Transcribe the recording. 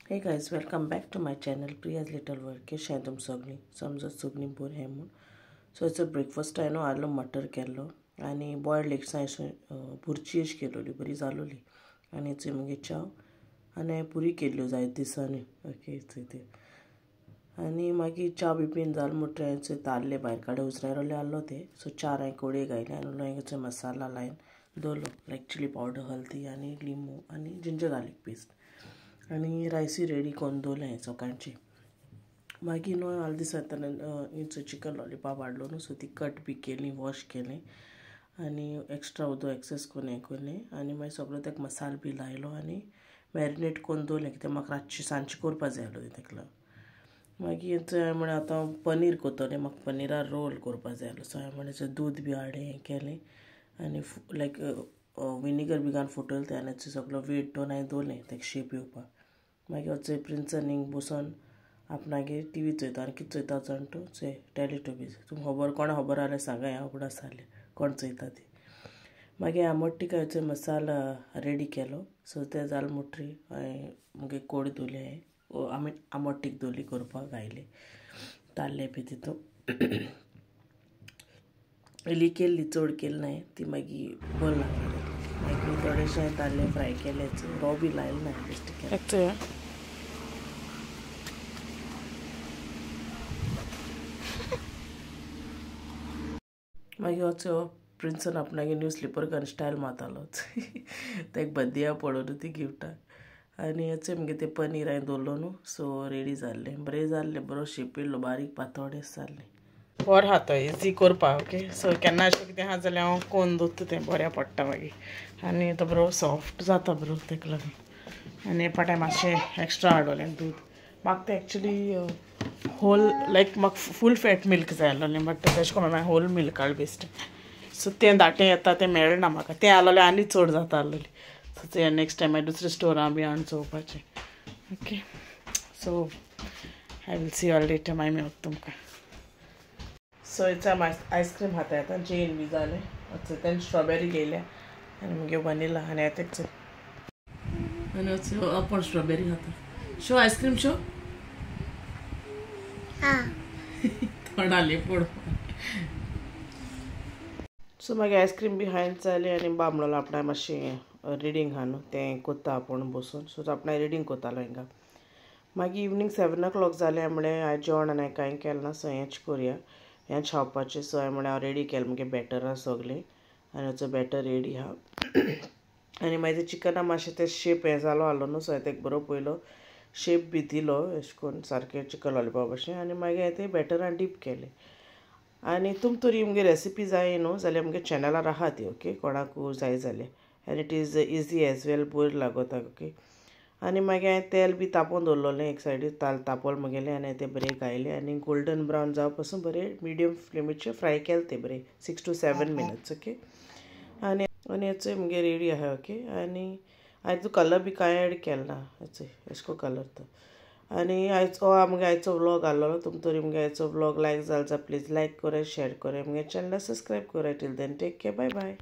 Hey guys, welcome back to my channel Priya's Little World. कशें आहे तुम सगळीं? समजत सगळीं बरें हे म्हूण. सो इट्स ब्रेकफास्ट हांवें आलो मटर केल्लो आनी बॉयल्ड एग्सां अशें भुर्जी अशी केलोली बरी जालोली आनी थंय मागीर च्या आनी पुरी केल्ल्यो जायते दिसांनी ओके थंय आनी मागीर च्या बी पीन जाल म्हणटरी हांवें थंय तारले भायर काडे उसरायलोले आहलो ते सो चार हांवें कोडये घायले आनी हांवें थंय मसाला लायन दवरलो लायक चिली पावडर हल्दी आनी लिंबू आनी जिंजर गार्लीक पेस्ट आनी रायसी रेडी करून दवरलें सकाळची मागीर न्हू हाल दिसा हिंचो चिकन लॉलीपॉप हाडलो न्हू सो ती कट बी केली वॉश केलें आनी एक्स्ट्रा उदक एक्सेस करून हें केलें आनी मागीर सगळो तेका मसालो बी लायलो आनी मॅरिनेट करून दवरलें कित्याक म्हाका रातची सांजची करपा जाय आसलो तेका लागून मागीर थंय म्हळें आतां पनीर करतलें म्हाका पनिरा रोल करपा जाय आसलो सो हांवें म्हळें दूद बी हाडें हें केलें आनी लायक विनेगर बी घालून फुटयलें तें आनी सगळो वेट दवरून हांवें दवरलें तेका शेप येवपाक मागीर थंय प्रिंसान हिंग बसून आपणागेर टी व्ही चोयता आनी कितें चोयता जाण तूं चोय टॅलिटोबीज तुमकां खबर कोणा खबर आहल्यार सांगा हांव फुडें आसतालें कोण चोयता ती मागीर आमट हांवें थंय मसाला रेडी केलो सो तें जालें म्हणटरी हांवें मुगे कोड दवरले हांवें आमट तीख दवरली करपाक घायले ताल्ले बी तितून इल्ली केल्ली चड केली न्हय ती मागीर बरी लागली मागीर थोडेशें ताल्ले फ्राय केले रॉ बी लायले ना बेश्टे केले मागीर वचो प्रिंसान आपणागे न्यू स्लिपर घालून स्टायल मारतालो तेका बद्दया पडून ती गिफ्टाक आनी अचय मगे तें पनीर हांवें दवरलो न्हू सो रेडी जाल्लें बरें जाल्लें बरो शेप येयल्लो बारीक पातोळें जाल्लें बरें आहा तो इजी करपाक ओके सो केन्ना अशें कितें आहा जाल्यार हांव कोन्न दवरता तें बऱ्या पडटा मागीर आनी तो बरो सॉफ्ट जाता बरो तेका लागून आनी पाटे मातशें एक्स्ट्रा हाडोलें दूद म्हाका तें एक्चुली होल लायक म्हाका फूल फॅट मिल्क जाय आसलोलें बट तेशें कोन्न हांवें होल मिल्क हाडलें बेश्टें सो तें धाटें येता तें मेळना म्हाका तें आहलोलें आनी चड जाता आसलोली सो तें नेक्स्ट टायम हांवें दुसऱ्या स्टोरां बी हाडून चोवपाचें okay so I will see all later मागीर मेळटा तुमकां सो इट्स आयस्क्रीम खाता येता चेन बी जालें तें स्ट्रॉबेरी घेयल्या आनी मुगे वनिला आनी येता आनी आपण स्ट्रॉबेरी खाता शो आयस्क्रीम शो थोडाली पड सो मागीर आयस्क्रीम बी हायन जालें आनी बाबडो आपणा मातशें रिडींग आहा न्हू तें कोत्ता आपूण बसून सो आपणा रिडींग कोत्तालो हिंगा मागीर इवनींग 7 o'clock जालें म्हळें हांवें जेवण आनी कांय केलें ना सो हेंच कोरया हें खावपाचें सो हांवें म्हळें हांव रेडी केलें मुगे बॅटर आहा सगलें आनी हाचो बॅटर रेडी आहा आनी मागीर तें चिकना मातशें तें शेप हें जालो आहलो न्हू सो हांवें तेका बरो पयलो शेप बी दिलो अशें करून सारकें चिकन लॉलीपॉप अशें आनी मागीर हांवें तें बॅटरान डीप केलें आनी तुमकां तरी मुगे रेसिपी जाय न्हू जाल्यार मुगे चॅनलार आहा ती ओके कोणाकू जाय जाल्यार आनी इट इज इजी एज वेल बरी लागोता ओके आनी मागीर हांवें तेल बी तापोवन दवरलोलें एक सायडीन तापोल मुगेलें आनी तें बरें घायलें आनी गोल्डन ब्रावन जावं पासून बरें मिडियम फ्लेमीचेर फ्राय केलें तें बरें 6 to 7 minutes ओके आनी हेचो मुगे रेडी आहा ओके आनी हांवें तूं कलर बी कांय एड केलें ना हेचो एशको कलर तो आनी आयचो व्लॉग आहलो तुमकां तरी मुगे आयचो व्लॉग लायक जालो जाल्यार प्लीज लायक कोराय शेअर कोराय मुगे चॅनल सब्सक्रायब कोराय till then take care bye bye